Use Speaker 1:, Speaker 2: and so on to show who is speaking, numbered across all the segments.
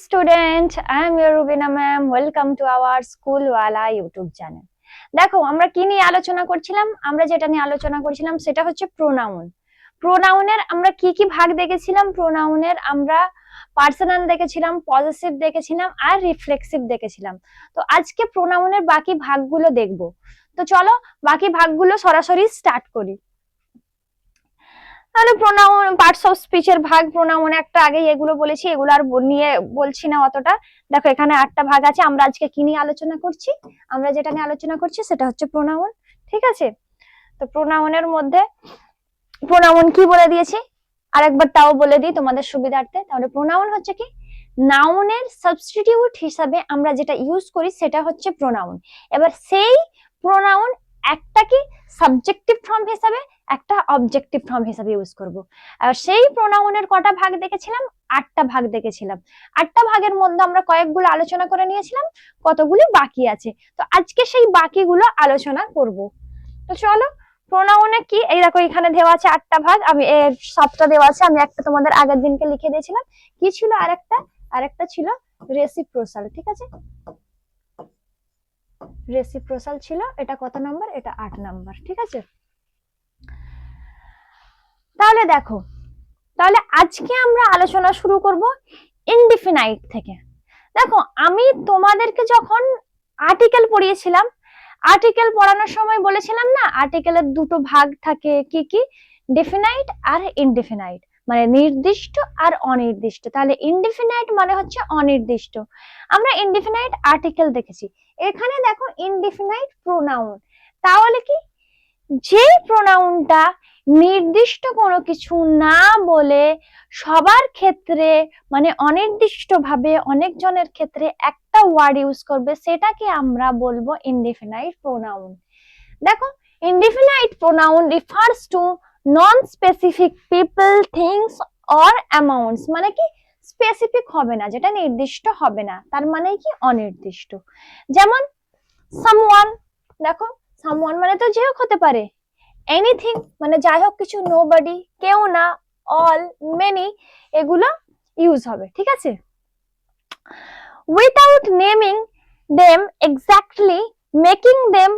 Speaker 1: Student, I am your Rubina ma'am. Welcome to our স্কুলওয়ালা YouTube channel. দেখো আমরা কি নিয়ে আলোচনা করছিলাম, সেটা হচ্ছে প্রোনাউন। প্রোনাউনের আমরা কি কি ভাগ দেখেছিলাম? প্রোনাউনের আমরা পার্সোনাল দেখেছিলাম, পজেসিভ দেখেছিলাম আর রিফ্লেক্সিভ দেখেছিলাম। তো আজকে প্রোনাউনের বাকি ভাগগুলো দেখবো। তো চলো বাকি ভাগগুলো সরাসরি স্টার্ট করি। তাহলে প্রোনাউন, পার্টস অফ স্পিচের ভাগ, প্রোনাউন একটা আগে এগুলো বলেছি, এগুলো আর নিয়ে বলছি না অতটা। দেখো এখানে 8টা ভাগ আছে। আমরা আজকে কি নিয়ে আলোচনা করছি? আমরা যেটা নিয়ে আলোচনা করছি সেটা হচ্ছে প্রোনাউন। ঠিক আছে, তো প্রোনাউনের মধ্যে প্রোনাউন কি বলে দিয়েছি, আরেকবার তাও বলে দিই তোমাদের সুবিধার্থে। তাহলে প্রোনাউন হচ্ছে কি, নাউনের সাবস্টিটিউট হিসাবে আমরা যেটা ইউজ করি সেটা হচ্ছে প্রোনাউন। এবার সেই প্রোনাউন একটা কি সাবজেক্টিভ ফর্ম হিসাবে, একটা অবজেক্টিভ ফর্ম হিসাবে ইউজ করব। আর সেই প্রোনাউনের কটা ভাগ দেখেছিলাম? 8টা ভাগ দেখেছিলাম। 8টা ভাগের মধ্যে আমরা কয়েকগুলো আলোচনা করে নিয়েছিলাম, কতগুলি বাকি আছে। তো আজকে সেই বাকিগুলো আলোচনা করব। তো চলো, প্রোনাউনে কি, এই দেখো এখানে দেওয়া আছে 8টা ভাগ, আমি 7টা দেওয়া আছে, আমি একটা তোমাদের আগের দিনকে লিখে দিয়েছিলাম। কি ছিল আরেকটা ছিল রেসিপ্রোসাল। ঠিক আছে, রেসিপ্রোসাল ছিল, এটা কত নাম্বার? এটা 8 নাম্বার। ঠিক আছে, তাহলে দেখো, তাহলে আজকে আমরা আলোচনা শুরু করব ইনডিফিনাইট থেকে। দেখো আমি তোমাদেরকে যখন আর্টিকেল পড়িয়েছিলাম, আর্টিকেল পড়ানোর সময় বলেছিলাম না, আর্টিকেলের দুটো ভাগ থাকে, কি কি? ডেফিনাইট আর ইনডিফিনাইট, মানে নির্দিষ্ট আর অনির্দিষ্ট। তাহলে ইনডিফিনাইট মানে হচ্ছে অনির্দিষ্ট। আমরা ইনডিফিনাইট আর্টিকেল দেখেছি। এখানে দেখো ইনডিফিনাইট প্রোনাউন। তাহলে কি, যে প্রোনাউনটা নির্দিষ্ট কোনো কিছু না বলে সবার ক্ষেত্রে, মানে অনির্দিষ্ট ভাবে অনেকজনের ক্ষেত্রে একটা ওয়ার্ড ইউজ করবে, সেটাকে আমরা বলবো ইনডিফিনাইট প্রোনাউন। দেখো, indefinite pronoun refers to non specific people, things or amounts. মানে কি, স্পেসিফিক হবে না, যেটা নির্দিষ্ট হবে না, তার মানে কি অনির্দিষ্ট। যেমন সামওয়ান, দেখো সামওয়ান মানে তো যে হোক হতে পারে। এনিথিং মানে যাই হোক কিছু, নোবডি কেউ না, অল, মেনি, এগুলো ইউজ হবে। ঠিক আছে, without naming them exactly, making them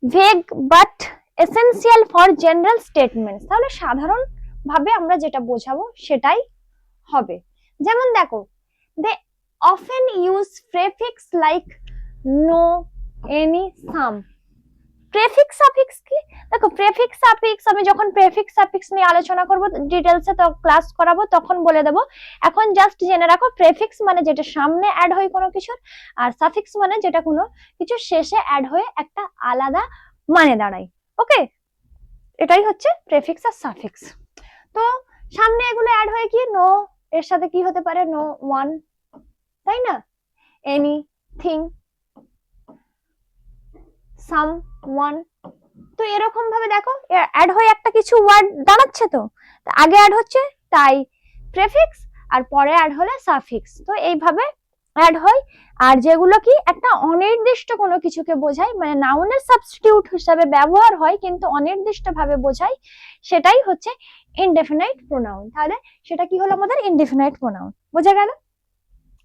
Speaker 1: vague but essential for general statements. তাহলে সাধারণ ভাবে আমরা যেটা বোঝাবো সেটাই হবে। যেমন দেখো, they often use prefix like no, any, some. Prefix suffix কি? দেখো প্রেফিক্স সাফিক্স, আমি যখন প্রেফিক্স সাফিক্স নিয়ে আলোচনা করব ডিটেইলসে, তো ক্লাস করাবো তখন বলে দেব। এখন জাস্ট জেনে রাখো, প্রেফিক্স মানে যেটা সামনে অ্যাড হয় কোনো কিছুর, আর সাফিক্স মানে যেটা কোনো কিছু শেষে অ্যাড হয়ে একটা আলাদা মানে দাঁড়ায়। ওকে, এটাই হচ্ছে প্রেফিক্স আর সাফিক্স। তো সামনে এগুলো অ্যাড হয়ে কি, নো এর সাথে কি হতে পারে? নো ওয়ান, তাই না? Any thing, some one. তো এরকম ভাবে দেখো অ্যাড হয়ে একটা কিছু ওয়ার্ড দাঁড়াচ্ছে। তো আগে অ্যাড হচ্ছে তাই প্রেফিক্স, আর পরে অ্যাড হলে সাফিক্স। তো এইভাবে অ্যাড হয়। আর যেগুলো কি একটা অনির্দিষ্ট কোনো কিছুকে বোঝায়, মানে নাউনের সাবস্টিটিউট হিসাবে ব্যবহার হয় কিন্তু অনির্দিষ্ট ভাবে বোঝায়, সেটাই হচ্ছে ইনডেফিনাইট প্রোনাউন। তাহলে সেটা কি হলো আমাদের ইনডেফিনাইট প্রোনাউন। বোঝা গেল?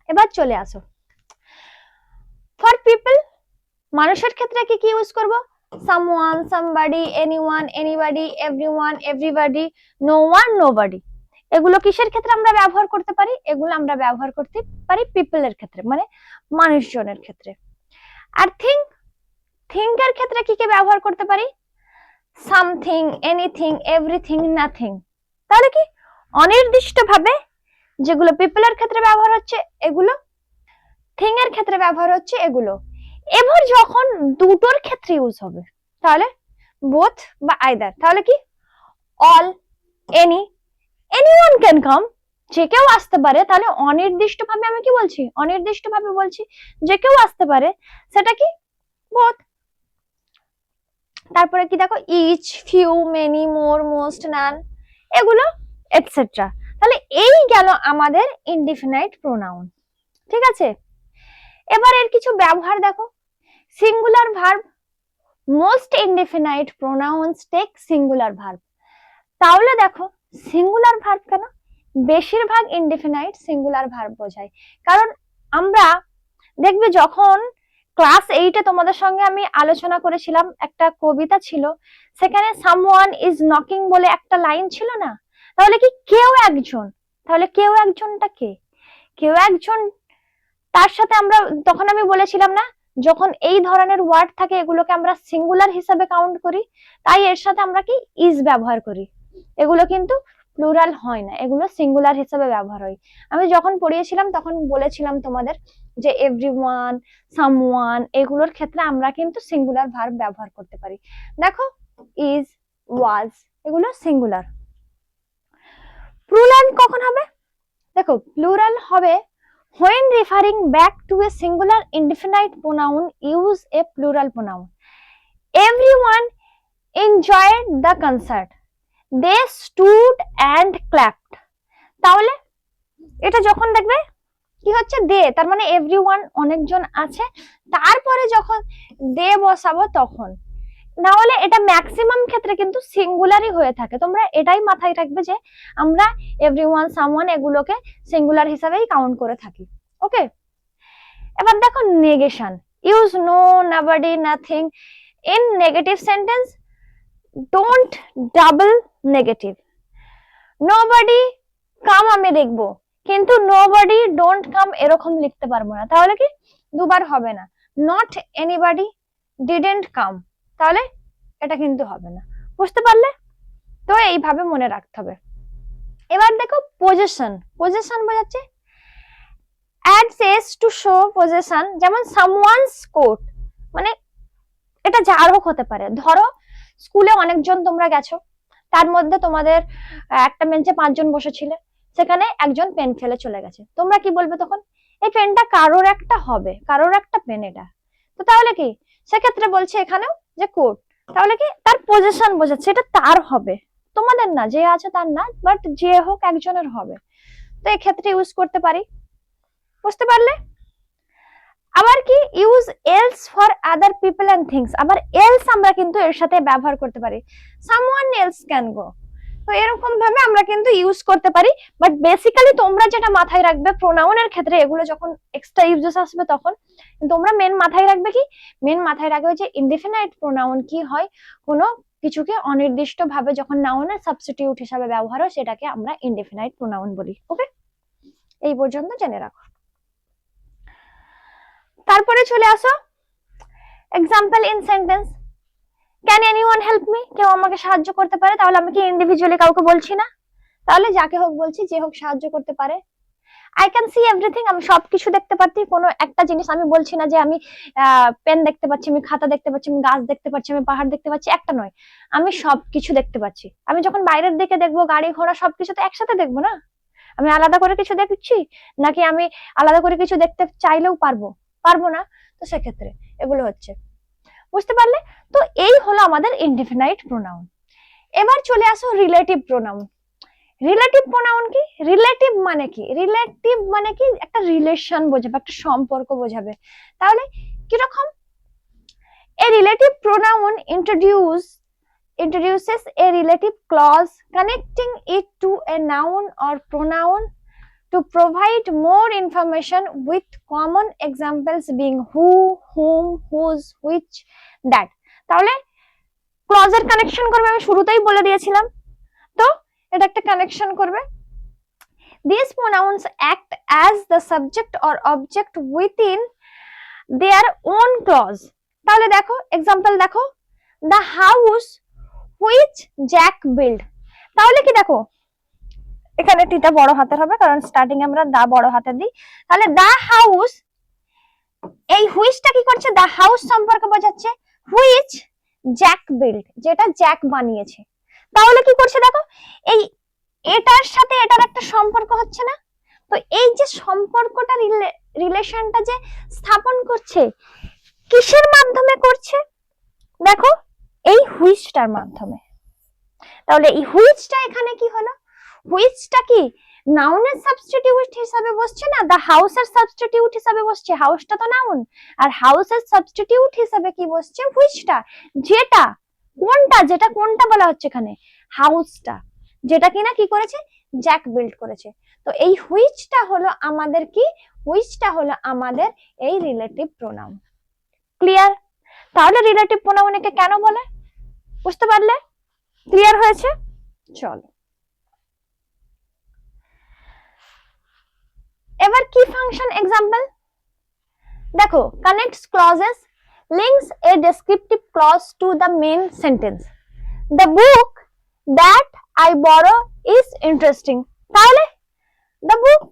Speaker 1: এবার চলে আসো ফর পিপল। মানুষের ক্ষেত্রে কি কি ইউজ করব? Someone, somebody, anyone, anybody, everyone, everybody, no one, nobody. এগুলো কিসের ক্ষেত্রে আমরা ব্যবহার করতে পারি? এগুলো আমরা ব্যবহার করতে পারি পিপলের ক্ষেত্রে, মানে মানুষজনের ক্ষেত্রে। আর থিঙ্ক এর ক্ষেত্রে কি কি ব্যবহার করতে পারি? Something, anything, everything, nothing. তাহলে কি, অনির্দিষ্ট ভাবে যেগুলো পিপলের ক্ষেত্রে ব্যবহার হচ্ছে এগুলো, থিং এর ক্ষেত্রে ব্যবহার হচ্ছে এগুলো। এবার যখন দুটোর ক্ষেত্রে ইউজ হবে, তাহলে বোথ বা আইদার। তাহলে কি, all, any, anyone can come, যে কেউ আসতে পারে। তাহলে অনির্দিষ্ট ভাবে আমি কি বলছি? অনির্দিষ্ট ভাবে বলছি যে কেউ আসতে পারে, সেটা কি বোথ। তারপরে কি দেখো, ইচ, ফিউ, মেনি, মোর, মোস্ট, নান, এগুলো এটসেট্রা। তাহলে এই গেল আমাদের ইনডিফিনাইট প্রোনাউন। ঠিক আছে, এবার এর কিছু ব্যবহার দেখো। Singular verb, most indefinite pronouns take singular verb. তাহলে দেখো সিঙ্গুলার ভার্ব কেন? বেশিরভাগ ইনডিফিনাইট সিঙ্গুলার ভার্ব বোঝায়। কারণ আমরা দেখবে যখন ক্লাস 8-এ তোমাদের সঙ্গে আমি আলোচনা করেছিলাম, একটা কবিতা ছিল, সেখানে সামওয়ান ইজ নকিং বলে একটা লাইন ছিল না? তাহলে কি কেউ একজন, তাহলে কেউ একজনটা কে? কেউ একজন, তার সাথে আমরা তখন আমি বলেছিলাম না, যখন এই ধরনের ওয়ার্ড থাকে এগুলোকে আমরা সিঙ্গুলার হিসাবে কাউন্ট করি, তাই এর সাথে আমরা কি ইজ ব্যবহার করি। এগুলো কিন্তু প্লুরাল হয় না, এগুলো সিঙ্গুলার হিসাবে ব্যবহার হয়। আমি যখন পড়িয়েছিলাম তখন বলেছিলাম তোমাদের যে এভরিওয়ান, সামওয়ান, এগুলোর ক্ষেত্রে আমরা কিন্তু সিঙ্গুলার ভার্ব ব্যবহার করতে পারি। দেখো ইজ, ওয়াজ, এগুলো সিঙ্গুলার। প্লুরাল কখন হবে? দেখো প্লুরাল হবে when referring back to a singular indefinite pronoun, use a plural pronoun. Everyone enjoyed the concert. They stood and clapped. তাহলে এটা যখন দেখবে কি হচ্ছে দে, তার মানে এভরিওয়ান অনেকজন আছে, তারপরে যখন দে বসাবো তখন, না হলে এটা ম্যাক্সিমাম ক্ষেত্রে কিন্তু সিঙ্গুলারই হয়ে থাকে। তোমরা এটাই মাথায় রাখবে যে আমরা এভরিওয়ান, সামওয়ান এগুলোকে সিঙ্গুলার হিসাবেই কাউন্ট করে থাকি। ওকে, এবার দেখো negation. Use no, nobody, nothing in negative sentence. Don't double negative. Nobody come আমি দেখবো, কিন্তু নোবডি ডোন্ট কাম এরকম লিখতে পারবো না, তাহলে কি দুবার হবে না। নট এনিবডি ডিডন্ট কাম, তাহলে এটা কিন্তু হবে না। বুঝতে পারলে? তো এইভাবে মনে রাখতে হবে। এবার দেখো পজেশন। পজেশন বোঝাচ্ছে adds s to show possession, যেমন someone's coat, মানে এটা যার হোক হতে পারে। ধরো স্কুলে অনেকজন তোমরা গেছো, তার মধ্যে তোমাদের একটা বেঞ্চে 5 জন বসেছিলে, সেখানে একজন পেন ফেলে চলে গেছে, তোমরা কি বলবে তখন? এই পেনটা কারোর একটা হবে, কারোর একটা পেন এটা। তো তাহলে কি সেক্ষেত্রে বলছে এখানেও যে কোট, তাহলে কি তার পজিশন বোঝাচ্ছে, এটা তার হবে, তোমাদের না, যে আছে তার না, বাট যে হোক একজনের হবে। তো এই ক্ষেত্রে ইউজ করতে পারি। বুঝতে পারলে? আবার কি use else for other people and things. আবার এলস আমরা কিন্তু এর সাথে ব্যবহার করতে পারি, সামওয়ান এলস ক্যান গো। তো এরকম ভাবে আমরা কিন্তু ইউজ করতে পারি। বাট বেসিক্যালি তোমরা যেটা মাথায় রাখবে প্রোনাউনের ক্ষেত্রে, এগুলো যখন এক্সট্রা ইউজেস আসবে তখন তোমরা মেন মাথায় রাখবে কি, মেন মাথায় রাখবে যে ইনডিফিনাইট প্রোনাউন কি হয়, কোনো কিছুকে অনির্দিষ্ট ভাবে যখন নাউনের সাবস্টিটিউট হিসাবে ব্যবহার হয় সেটাকে আমরা ইনডিফিনাইট প্রোনাউন বলি। ওকে, এই পর্যন্ত জেনে রাখো। তারপরে চলে আসো example in sentence. Can anyone help me, কেউ আমাকে সাহায্য করতে পারে, তাহলে আমি কি ইন্ডিভিজুয়ালি কাউকে বলছি না, তাহলে যাকে হোক বলছি, যে হোক সাহায্য করতে পারে। আই ক্যান সি এভরিথিং, আমি সবকিছু দেখতে পাচ্ছি, কোনো একটা জিনিস আমি বলছি না যে আমি পেন দেখতে পাচ্ছি, আমি খাতা দেখতে পাচ্ছি, আমি গাছ দেখতে পাচ্ছি, আমি পাহাড় দেখতে পাচ্ছি, একটা নয়, আমি সবকিছু দেখতে পাচ্ছি। আমি যখন বাইরের দিকে দেখবো গাড়ি ঘোড়া সবকিছু তো একসাথে দেখবো না, আমি আলাদা করে কিছু দেখছি নাকি আমি আলাদা করে কিছু দেখতে চাইলেও পারবো না। তো সেক্ষেত্রে এগুলো হচ্ছে, বুঝতে পারলে? তো এই হলো আমাদের ইনডিফিনাইট প্রোনাউন। এবার চলে আসো রিলেটিভ প্রোনাউন। রিলেটিভ প্রোনাউন কি? রিলেটিভ মানে কি? রিলেটিভ মানে কি একটা রিলেশন বোঝাবে, একটা সম্পর্ক বোঝাবে। তাহলে কিরকম? এ relative pronoun introduces a relative clause connecting it to a noun or pronoun to provide more information, with common examples being who, whom, whose, which, that. তাহলে ক্লজের কানেকশন করবে, আমি শুরুতেই বলে দিয়েছিলাম, তো এটা একটা কানেকশন করবে। These pronouns act as the subject or object within their own clause. তাহলে দেখো এক্সাম্পল দেখো, the house which Jack built। তাহলে কি দেখো এখানে টিটা বড় হাতের হবে, কারণ স্টার্টিং আমরা দা বড় হাতে দিই। তাহলে দা হাউস, এই হুইচটা কি করছে? দা হাউস সম্পর্কে বোঝাচ্ছে, হুইচ জ্যাক বিল্ড, যেটা জ্যাক বানিয়েছে। তাহলে কি করছে দেখো, এই এটার সাথে এটার একটা সম্পর্ক হচ্ছে না? তো এই যে সম্পর্কটা, রিলেশনটা যে স্থাপন করছে, কিসের মাধ্যমে করছে? দেখো এই হুইচটার মাধ্যমে। তাহলে এই হুইচটা এখানে কি হলো? হুইচটা কি নাউনের সাবস্টিটিউট হিসাবে বসছে না, দা হাউসের সাবস্টিটিউট হিসাবে বসছে। হাউসটা তো নাউন, আর হাউসের সাবস্টিটিউট হিসাবে কি বসছে? হুইচটা। যেটা কোনটা, যেটা কোনটা বলা হচ্ছে এখানে? হাউসটা, যেটা কিনা কি করেছে? জ্যাক বিল্ড করেছে। তো এই হুইচটা হলো আমাদের কি, হুইচটা হলো আমাদের এই রিলেটিভ প্রোনাউন। ক্লিয়ার? তাহলে রিলেটিভ প্রোনাউন একে কেন বলে, বুঝতে পারলে? ক্লিয়ার হয়েছে? চলো এবার কি ফাংশন এক্সাম্পল দেখো, connects clauses, links a descriptive clause to the main sentence. The book that I borrow is interesting. তাহলে the book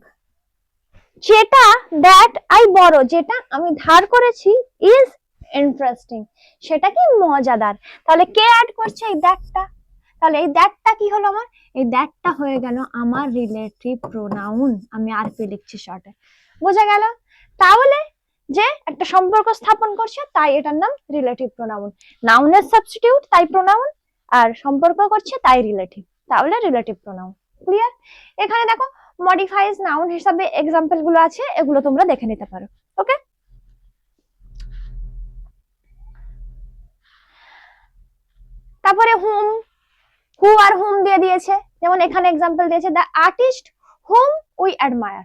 Speaker 1: যেটা that I borrow, যেটা আমি ধার করেছি, is interesting, সেটা কি মজাদার। তাহলে কে অ্যাড করছে? এই দ্যাটটা। তাহলে এই দ্যাটটা কি হলো আমার? এই দ্যাটটা হয়ে গেল আমার রিলেটিভ প্রোনাউন। আমি আর পি লিখছি শর্টে, বোঝা গেল? তাহলে যে একটা সম্পর্ক স্থাপন করছে তাই এটার নাম রিলেটিভ প্রোনাউন। নাউনের সাবস্টিটিউট তাই প্রোনাউন, আর সম্পর্ক করছে তাই রিলেটিভ, তাহলে রিলেটিভ প্রোনাউন। ক্লিয়ার? এখানে দেখো মডিফাইজ নাউন হিসাবে এক্সাম্পল গুলো আছে, এগুলো তোমরা দেখে নিতে পারো। ওকে, তারপরে হুম, হু আর হুম দিয়ে দিয়েছে। যেমন এখানে এক্সাম্পল দিয়েছে the artist whom we admire.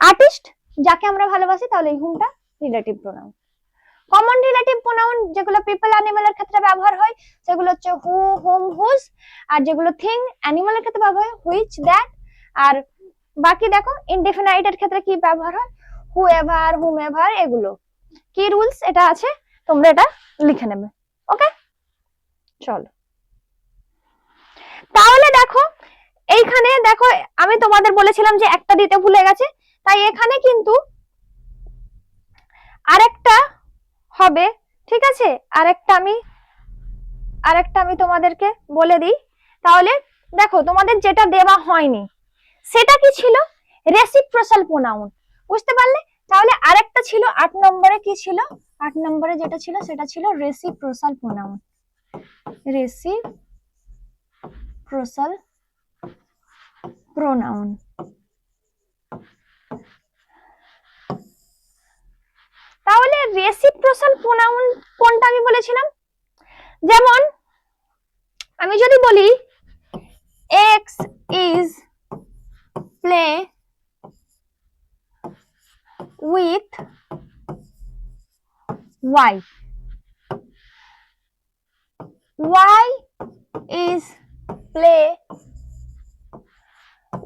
Speaker 1: Artist যাকে আমরা ভালোবাসি, তাহলে এই হুমটা relative pronoun. Common relative pronoun যেগুলো পিপল অ্যানিমালের ক্ষেত্রে ব্যবহার হয় সেগুলো হচ্ছে হু, হুম, হুজ। আর যেগুলো থিং অ্যানিমালের ক্ষেত্রে ব্যবহার হয় হুইচ, দ্যাট। আর বাকি দেখো ইনডেফিনাইটের ক্ষেত্রে কি ব্যবহার হয়, হু এভার, হুম এভার। এগুলো কি রুলস এটা আছে, তোমরা এটা লিখে নেবে। ওকে, চলো তাহলে দেখো এইখানে দেখো, আমি তোমাদের বলেছিলাম যে একটা দিতে ভুলে গেছে, তাই এখানে কিন্তু আরেকটা হবে। ঠিক আছে, আরেকটা আমি তোমাদেরকে বলে দিই। তাহলে দেখো তোমাদের যেটা দেওয়া হয়নি সেটা কি ছিল? রেসিপ্রোসাল প্রোনাউন, বুঝতে পারলে? তাহলে আরেকটা ছিল 8 নম্বরে, কি ছিল 8 নম্বরে যেটা ছিল সেটা ছিল রেসিপ্রোসাল প্রোনাউন। রেসিপ্রোসাল প্রোনাউন। তাহলে রেসিপ্রোসাল প্রোনাউন কোনটা আমি বলেছিলাম? যেমন আমি যদি বলি x is play with y, y is play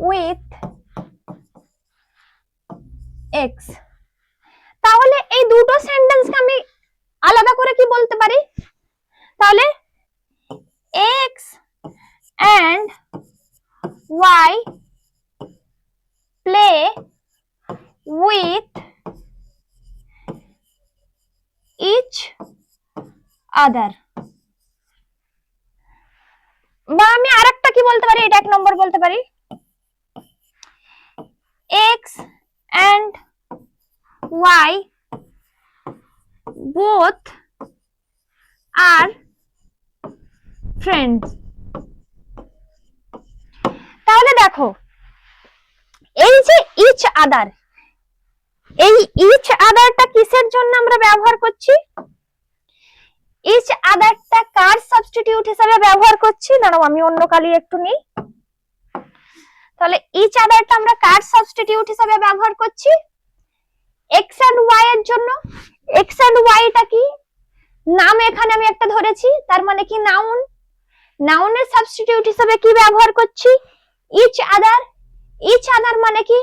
Speaker 1: with x, তাহলে এই দুটো সেন্টেন্সকে আমি আলাদা করে কি বলতে পারি? তাহলে x and y play with each other। বা আমি আরেকটা কি বলতে পারি, এটা 1 নম্বর বলতে পারি, x and y both are friends। তাহলে দেখো এই যে ইচ আদার, এই ইচ আদারটা কিসের জন্য আমরা ব্যবহার করছি? ইচ আদারটা কার সাবস্টিটিউট হিসেবে ব্যবহার করছি? দাঁড়াও আমি অন্য কালি একটু নিই। তাহলে ইচ আদারটা আমরা কার সাবস্টিটিউট হিসেবে ব্যবহার করছি? এক্স এন্ড ওয়াই এর জন্য। এক্স এন্ড ওয়াইটা কি? নাম এখানে আমি একটা ধরেছি, তার মানে কি নাউন। নাউনের সাবস্টিটিউট হিসেবে কি ব্যবহার করছি? Each other. ইচ আদার মানে কি?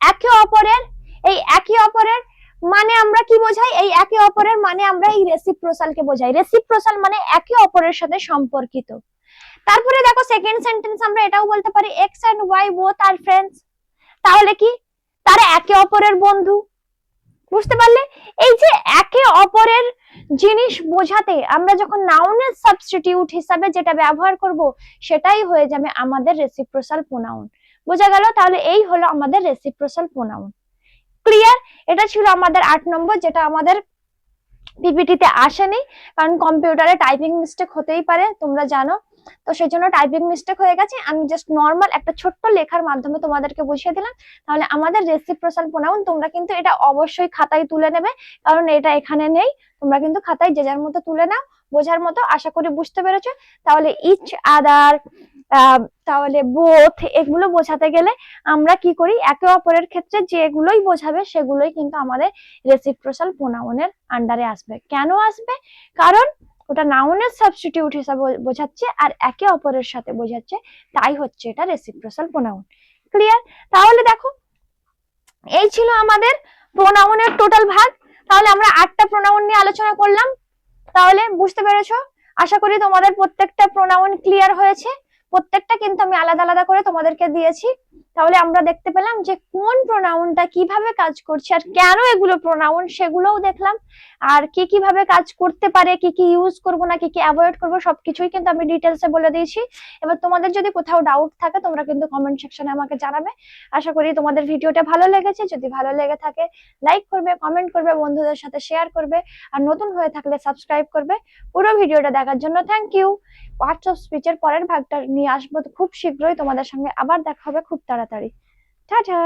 Speaker 1: একে অপরের। এই একে অপরের মানে আমরা কি বোঝাই? এই একে অপরের মানে আমরা এই রেসিপ্রোসালকে বোঝাই। রেসিপ্রোসাল মানে একে অপরের সাথে সম্পর্কিত। তারপরে দেখো সেকেন্ড সেন্টেন্স আমরা এটাও বলতে পারি x and y both are friends. তাহলে কি? তারা একে অপরের বন্ধু। বুঝতে পারলে? এই যে একে অপরের জিনিস বোঝাতে আমরা যখন নাউনের সাবস্টিটিউট হিসাবে যেটা ব্যবহার করব সেটাই হয়ে যাবে আমাদের রেসিপ্রোসাল প্রোনাউন। বোঝা গেল? তাহলে এই হলো আমাদের রেসিপ্রোসাল প্রোনাউন। ক্লিয়ার? এটা ছিল আমাদের 8 নম্বর, যেটা আমাদের পিপিটিতে আসেনি, কারণ কম্পিউটারে টাইপিং মিস্টেক হতেই পারে, তোমরা জানো। তো সেই জন্য টাইপিং মিস্টেক হয়ে গেছে, আমি জাস্ট নর্মাল একটা ছোট্ট লেখার মাধ্যমে তোমাদেরকে বুঝিয়ে দিলাম। তাহলে আমাদের রেসিপ্রোকাল প্রোনাউন তোমরা কিন্তু এটা অবশ্যই খাতায় তুলে নেবে, কারণ এটা এখানে নেই, তোমরা কিন্তু খাতায় যে যার মতো তুলে নাও বোঝার মতো। আশা করি বুঝতে পেরেছো। তাহলে ইচ আদার, তাহলে বোথ, এগুলো বোঝাতে গেলে আমরা কি করি, একে অপরের ক্ষেত্রে যেগুলোই বোঝাবে সেগুলোই কিন্তু আমাদের রেসিপ্রোকাল প্রোনাউনের আন্ডারে আসবে। কেন আসবে? কারণ ওটা নাউনের সাবস্টিটিউট হিসাবে বোঝাচ্ছে আর একে অপরের সাথে বোঝাচ্ছে, তাই হচ্ছে এটা রেসিপ্রোকাল প্রোনাউন। ক্লিয়ার? তাহলে দেখো এই ছিল আমাদের প্রোনাউনের টোটাল ভাগ। তাহলে আমরা 8টা প্রোনাউন নিয়ে আলোচনা করলাম। তাহলে বুঝতে পেরেছো? আশা করি তোমাদের প্রত্যেকটা প্রোনাউন ক্লিয়ার হয়েছে। প্রত্যেকটা কিন্তু আমি আলাদা আলাদা করে তোমাদেরকে দিয়েছি। তাহলে আমরা দেখতে পেলাম যে কোন প্রোনাউনটা কিভাবে কাজ করছে আর কেন এগুলো প্রোনাউন সেগুলোও দেখলাম। আর কি কিভাবে কাজ করতে পারে, কি কি ইউজ করব না কি কি অ্যাভয়েড করব সবকিছুই কিন্তু আমি ডিটেলসে বলে দিয়েছি। এবার তোমাদের যদি কোথাও ডাউট থাকে তোমরা কিন্তু কমেন্ট সেকশনে আমাকে জানাবে। আশা করি তোমাদের ভিডিওটা ভালো লেগেছে। যদি ভালো লেগে থাকে লাইক করবে, কমেন্ট করবে, বন্ধুদের সাথে শেয়ার করবে, আর নতুন হয়ে থাকলে সাবস্ক্রাইব করবে। পুরো ভিডিওটা দেখার জন্য থ্যাংক ইউ। পার্টস অফ স্পিচের পরের ভাগটা নিয়ে আসবো খুব শীঘ্রই তোমাদের সঙ্গে, আবার দেখা হবে খুব তাড়াতাড়ি। টাটা।